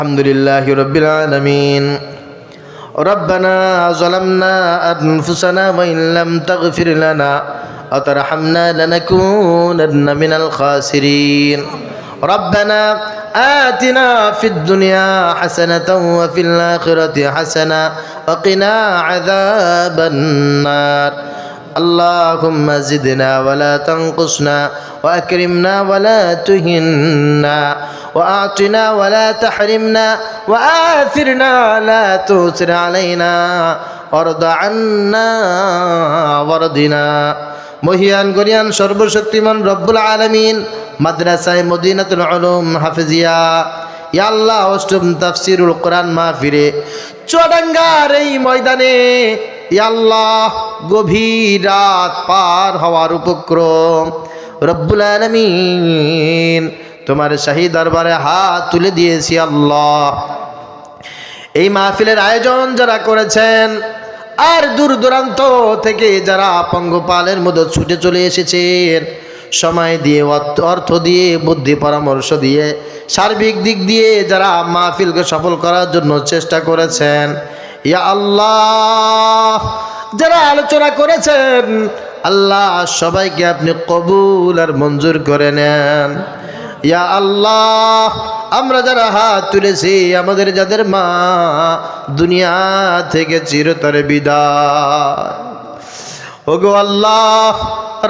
الحمد لله رب العالمين. ربنا ظلمنا أنفسنا وإن لم تغفر لنا وترحمنا لنكونن من الخاسرين. ربنا آتنا في الدنيا حسنة وفي الآخرة حسنة وقنا عذاب النار. اللهم زدنا ولا تنقصنا وأكرمنا ولا تهنا وأعطنا ولا تحرمنا وآثرنا لا تؤثر علينا وارض عنا وارضنا. মহিয়ান গরিয়ান সর্বশক্তিমান রব্বুল আলামিন মাদ্রাসায়ে মদিনাতুল উলুম হাফিজিয়া ইয়া আল্লাহ অষ্টম তাফসীরুল কোরআন মাহফিলে চুয়াডাঙ্গার এই ময়দানে ইয়া আল্লাহ গভীর রাত পার হওয়ার উপক্রম রব্বুল আলামিন তোমার শাহী দরবারে হাত তুলে দিয়েছি আল্লাহ। এই মাহফিলের আয়োজন যারা করেছেন আর দূর দূরান্ত থেকে যারা পঙ্গপালের মতো ছুটে চলে এসেছেন, সময় দিয়ে অর্থ দিয়ে বুদ্ধি পরামর্শ দিয়ে সার্বিক দিক দিয়ে যারা মাহফিলকে সফল করার জন্য চেষ্টা করেছেন, ইয়া আল্লাহ যারা আলোচনা করেছেন আল্লাহ সবাইকে আপনি কবুল আর মঞ্জুর করে নেন। ইয়া আল্লাহ আমরা যারা হাত তুলেছি আমাদের যাদের মা দুনিয়া থেকে চিরতরে বিদায়, ওগো আল্লাহ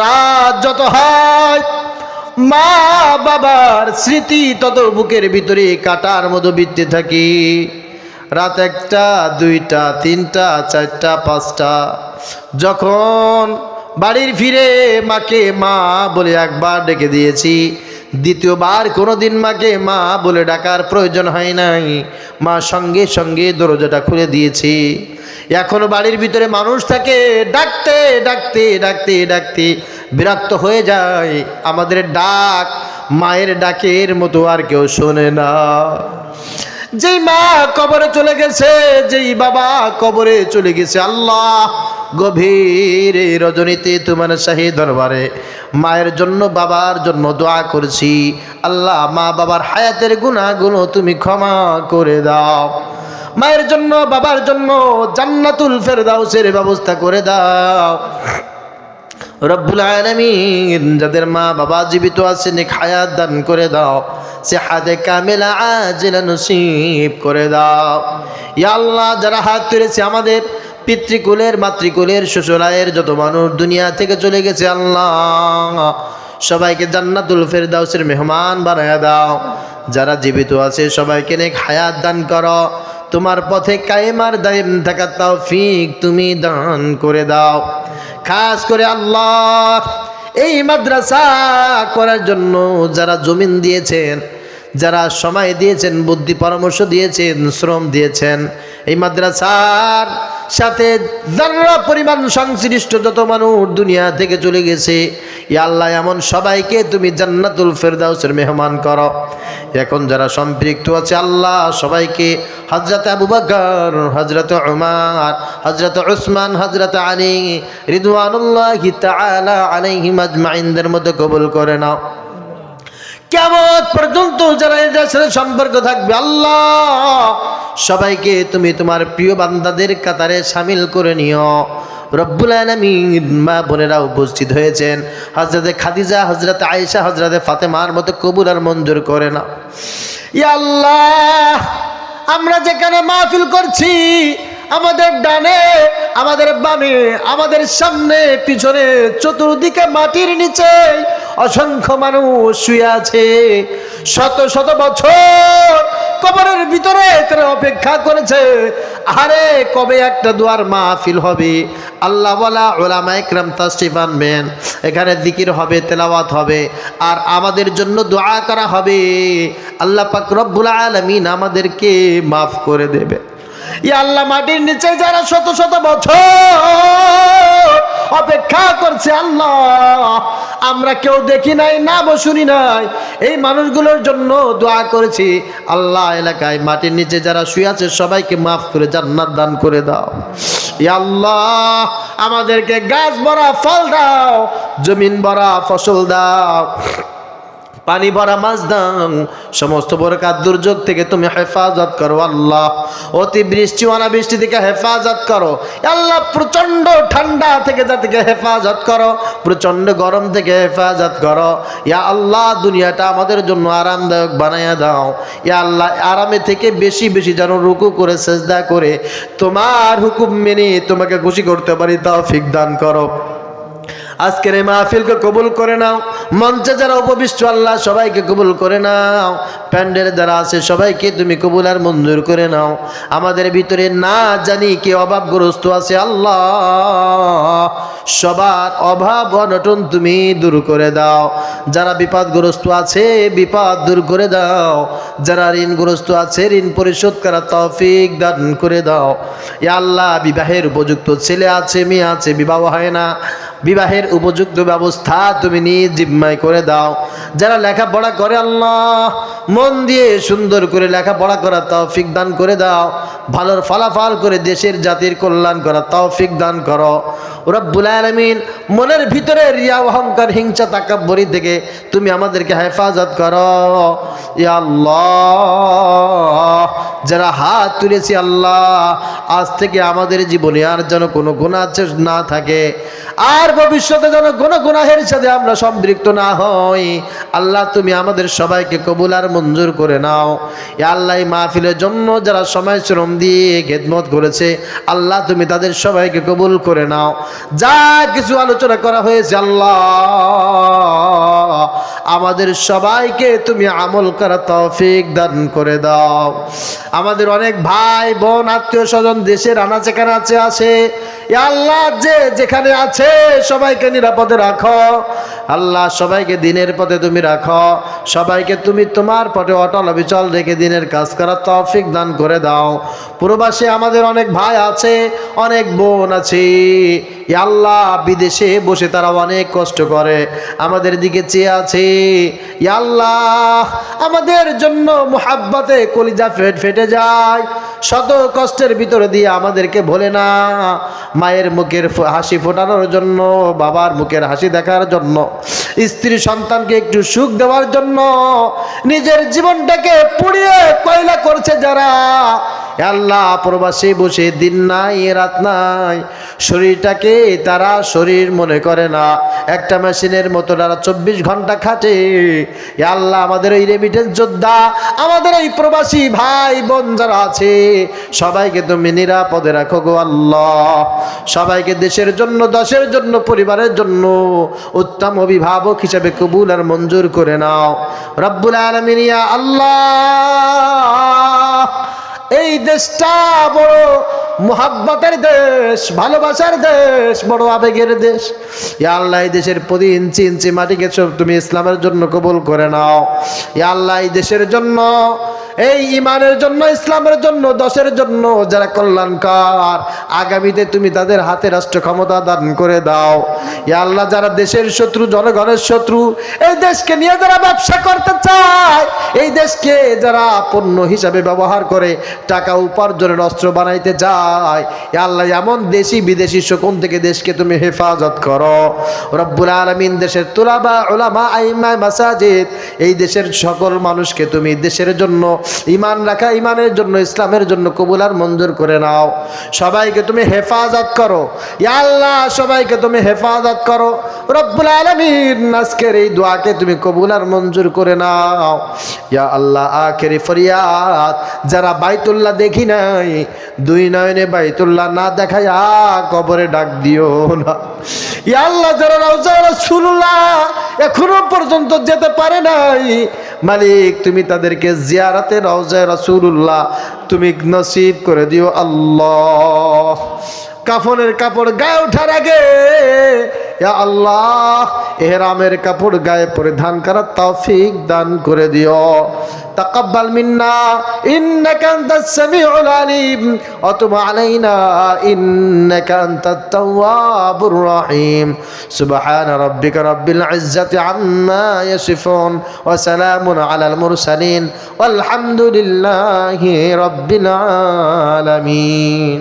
রাত যত হয় মা বাবার স্মৃতি তত বুকের ভিতরে কাটার মতো বিঁধতে থাকি। রাত 1টা 2টা 3টা 4টা 5টা যখন বাড়ির ফিরে মাকে মা বলে একবার ডেকে দিয়েছি, দ্বিতীয়বার কোনোদিন মাকে মা বলে ডাকার প্রয়োজন হয় নাই, মা সঙ্গে সঙ্গে দরজাটা খুলে দিয়েছি। এখন বাড়ির ভিতরে মানুষ থাকে, ডাকতে ডাকতে ডাকতে ডাকতে বিরক্ত হয়ে যায়, আমাদের ডাক মায়ের ডাকের মতো আর কেউ শোনে না। যেই মা কবরে চলে গেছে, যেই বাবা কবরে চলে গেছে, আল্লাহ গভীর রজনীতে তোমার শাহী দরবারে মায়ের জন্য বাবার জন্য দোয়া করছি। আল্লাহ মা বাবার হায়াতের গুনাহগুলো তুমি ক্ষমা করে দাও, মায়ের জন্য বাবার জন্য জান্নাতুল ফেরদাউসের ব্যবস্থা করে দাও রব্বুল আলামিন। যাদের মা বাবা জীবিত আছে নেক হায়াত দান করে দাও, সিহাতে কামিলা আজিলা নসিব করে দাও। ইয়া আল্লাহ যারা হাত তুলেছে আমাদের পিতৃকুলের মাতৃকুলের শ্বশুরায়ের যত মানুষ দুনিয়া থেকে চলে গেছে আল্লাহ সবাইকে জান্নাতুল ফেরদাউসের মেহমান বানায়া দাও। যারা জীবিত আছে সবাইকে নেক হায়াত দান করো, তোমার পথে কায়েম আর দায়েম থাকার তৌফিক তুমি দান করে দাও। খাস করে আল্লাহ এই মাদ্রাসা করার জন্য যারা জমিন দিয়েছেন, যারা সময় দিয়েছেন, বুদ্ধি পরামর্শ দিয়েছেন, শ্রম দিয়েছেন, এই মাদ্রাসার সাথে যারা পরিমাণ সংশ্লিষ্ট যত মানুষ দুনিয়া থেকে চলে গেছে, ইয়া আল্লাহ এমন সবাইকে তুমি জান্নাতুল ফেরদাউসের মেহমান করো। এখন যারা সম্পৃক্ত আছে আল্লাহ সবাইকে হযরত আবু বকর, হযরত উমর, হযরত উসমান, হযরত আলী রিদওয়ানুল্লাহি তাআলা আলাইহিম আজমাইনদের মধ্যে কবুল করে নাও। কিয়ামত পর্যন্ত যারা এদের সাথে সম্পর্ক থাকবে আল্লাহ সবাইকে তুমি তোমার প্রিয় বান্দাদের কাতারে শামিল করে নিও রব্বুল আলামিন। মা বোনেরা উপস্থিত হয়েছেন, হযরতে খাদিজা, হযরতে আয়েশা, হযরতে ফাতেমার মতো কবুল আর মঞ্জুর করে নাও। ইয়া আল্লাহ আমরা যেখানে মাহফিল করছি আমাদের ডানে, আমাদের বামে, আমাদের সামনে পিছনে চতুর্দিকে মাটির নিচে অসংখ্য মানুষ শুয়ে আছে, শত শত বছর কবরের ভিতরে তারা অপেক্ষা করেছে, আরে কবে একটা দুয়ার মাহফিল হবে, আল্লাহ ওয়ালা উলামা ইকরাম তাশরিফ আনবেন, এখানে জিকির হবে, তেলাওয়াত হবে আর আমাদের জন্য দোয়া করা হবে, আল্লাহ পাক রব্বুল আলামিন আমাদেরকে মাফ করে দেবে। ইয়া আল্লাহ মাটির নিচে যারা শত শত বছর অপেক্ষা করছে আল্লাহ আমরা কেউ দেখি নাই, না শুনি নাই, এই মানুষগুলোর জন্য দোয়া করেছি আল্লাহ এলাকায় মাটির নিচে যারা শুয়ে আছে সবাইকে মাফ করে জান্নাত দান করে দাও। ইয়া আল্লাহ আমাদেরকে গাছ ভরা ফল দাও, জমিন ভরা ফসল দাও, পানি ভরা মাছ দাও, সমস্ত বরকত দুর্যোগ থেকে তুমি হেফাজত করো আল্লাহ। অতিবৃষ্টি অনাবৃষ্টি থেকে হেফাজত করো আল্লাহ। প্রচন্ড ঠান্ডা থেকে তাদেরকে হেফাজত করো, প্রচন্ড গরম থেকে হেফাজত করো ইয়া আল্লাহ। দুনিয়াটা আমাদের জন্য আরামদায়ক বানাইয়া দাও ইয়া আল্লাহ। আরামে থেকে বেশি বেশি যেন রুকু করে সেজদা করে তোমার হুকুম মেনে তোমাকে খুশি করতে পারি, তৌফিক দান করো। আজকের এই মাহফিলকে কবুল করে নাও। মঞ্চে যারা উপবিষ্ট আল্লাহ সবাইকে কবুল করে নাও। প্যান্ডেলে যারা আছে সবাইকে তুমি কবুল আর মঞ্জুর করে নাও। আমাদের ভিতরে না জানি কে অভাবগ্রস্ত আছে আল্লাহ, সবার অভাব অনটন তুমি দূর করে দাও। যারা বিপদগ্রস্ত আছে বিপদ দূর করে দাও। যারা ঋণগ্রস্ত আছে ঋণ পরিশোধ করার তৌফিক দান করে দাও ইয়া আল্লাহ। বিবাহের উপযুক্ত ছেলে আছে মেয়ে আছে, বিবাহ হয় না, বিবাহের উপযুক্ত ব্যবস্থা তুমি নিজ জিম্মায় করে দাও। যারা লেখাপড়া করে আল্লাহ মন দিয়ে সুন্দর করে লেখাপড়া করার তৌফিক দান করে দাও। ভালোর ফলাফল করে দেশের জাতির কল্যাণ করার তৌফিক দান করো রব্বুল আলামিন। মনের ভিতরে রিয়া অহংকার হিংসা তাকাব্বুরি থেকে তুমি আমাদেরকে হেফাজত করো ইয়া আল্লাহ। যারা হাত তুলেছি আল্লাহ আজ থেকে আমাদের জীবনে আর যেন কোনো গুনাহ না থাকে, আর ভবিষ্যতে যেন কোনো গুনাহের সাথে আমরা সম্পৃক্ত না হই আল্লাহ। তুমি আমাদের সবাইকে কবুল আর মঞ্জুর করে নাও ইয়া আল্লাহ। এই মাহফিলের জন্য যারা সময় শ্রম দিয়ে খেদমত করেছে আল্লাহ তুমি তাদের সবাইকে কবুল করে নাও। যা কিছু আলোচনা করা হয়েছে আল্লাহ আমাদের সবাইকে তুমি আমল করার তৌফিক দান করে দাও। আমাদের অনেক ভাই বোন আত্মীয় স্বজন দেশের আনাচে কানাচে আছে ইয়া আল্লাহ, যে যেখানে আছে সবাইকে নিরাপদে রাখো আল্লাহ। সবাইকে দিনের পথে তুমি রাখো, সবাইকে তুমি তোমার পথে অটল অবিচল রেখে দিনের কাজ করার তৌফিক দান করে দাও। প্রবাসে আমাদের অনেক ভাই আছে অনেক বোন আছে ইয়া আল্লাহ, বিদেশে বসে তারা অনেক কষ্ট করে আমাদের দিকে চেয়ে আছে ইয়া আল্লাহ। আমাদের জন্য মুহাব্বতে কলিজা ফেটে যায়, শত কষ্টের ভিতরে দিয়ে আমাদেরকে ভোলে না। মায়ের মুখের হাসি ফোটানোর জন্য, বাবার মুখের হাসি দেখার জন্য, স্ত্রী সন্তানকে একটু সুখ দেওয়ার জন্য নিজের জীবনটাকে পুড়িয়ে কয়লা করছে যারা আল্লাহ। প্রবাসে বসে দিন নাই রাত নাই, শরীরটাকে তারা শরীর মনে করে না, একটা মেশিনের মতো তারা 24 ঘন্টা খাটে আল্লাহ। আমাদের এই রেমিটেন্স যোদ্ধা, আমাদের এই প্রবাসী ভাই বোন যারা আছে সবাইকে তুমি নিরাপদে রাখো গো আল্লাহ। সবাইকে দেশের জন্য, দেশের জন্য, পরিবারের জন্য উত্তম অভিভাবক হিসেবে কবুল আর মঞ্জুর করে নাও রব্বুল আলামিন ইয়া আল্লাহ। এই দেশটা বড় মুহাব্বতের দেশ, ভালোবাসার দেশ, বড় আবেগের দেশ ইয়া আল্লাহ। এই দেশের প্রতি ইঞ্চি ইঞ্চি মাটিকে তুমি ইসলামের জন্য কবুল করে নাও ইয়া আল্লাহ। এই দেশের জন্য, এই ইমানের জন্য, ইসলামের জন্য, দেশের জন্য যারা কল্যাণকার আগামীতে তুমি তাদের হাতে রাষ্ট্র ক্ষমতা দান করে দাও ইয়া আল্লাহ। যারা দেশের শত্রু, জনগণের শত্রু, এই দেশকে নিয়ে যারা ব্যবসা করতে চায়, এই দেশকে যারা পণ্য হিসাবে ব্যবহার করে টাকা উপার্জনের অস্ত্র বানাইতে যায় ইয়া আল্লাহ, এমন দেশি বিদেশি শকুন থেকে দেশকে তুমি হেফাজত করো রব্বুল আলামিন। দেশের তুলাবা উলামা আইম্মা মাসাজিদ, এই দেশের সকল মানুষকে তুমি দেশের জন্য ইমান রাখা, ইমানের জন্য, ইসলামের জন্য কবুল আর মঞ্জুর করে নাও। সবাইকে তুমি হেফাজত করো ইয়া আল্লাহ, সবাইকে তুমি হেফাজত করো রব্বুল আলামিন। আজকের এই দোয়াকে তুমি কবুল আর মঞ্জুর করে নাও ইয়া আল্লাহ। আখেরি ফরিয়াদ, যারা বাইতুল্লাহ দেখি নাই, দুই নয়নে বাইতুল্লাহ না দেখায়া কবরে ডাক দিও না ইয়া আল্লাহ। যারা রওজা রাসূলুল্লাহ এখনো পর্যন্ত যেতে পারে নাই মালিক, তুমি তাদেরকে জিয়ারতে রওজা রাসূলুল্লাহ তুমি নসিব করে দিও আল্লাহ। কাফনের কাপড় গায়ে ওঠার আগে ইয়া আল্লাহ ইহরামের কাপড় গায়ে পরিধান করার তৌফিক দান করে দিও। তাকাব্বাল মিন্না ইন্নাকা আনতাস সামিউল আলিম ওয়া তুব আলাইনা ইন্নাকা আনতাত তাওয়াবুর রহিম। সুবহানা রাব্বিকা রাব্বিল ইজ্জাতি আম্মা ইয়াসিফুন ওয়া সালামুন আলাল মুরসালিন ওয়াল হামদুলিল্লাহি রাব্বিল আলামিন।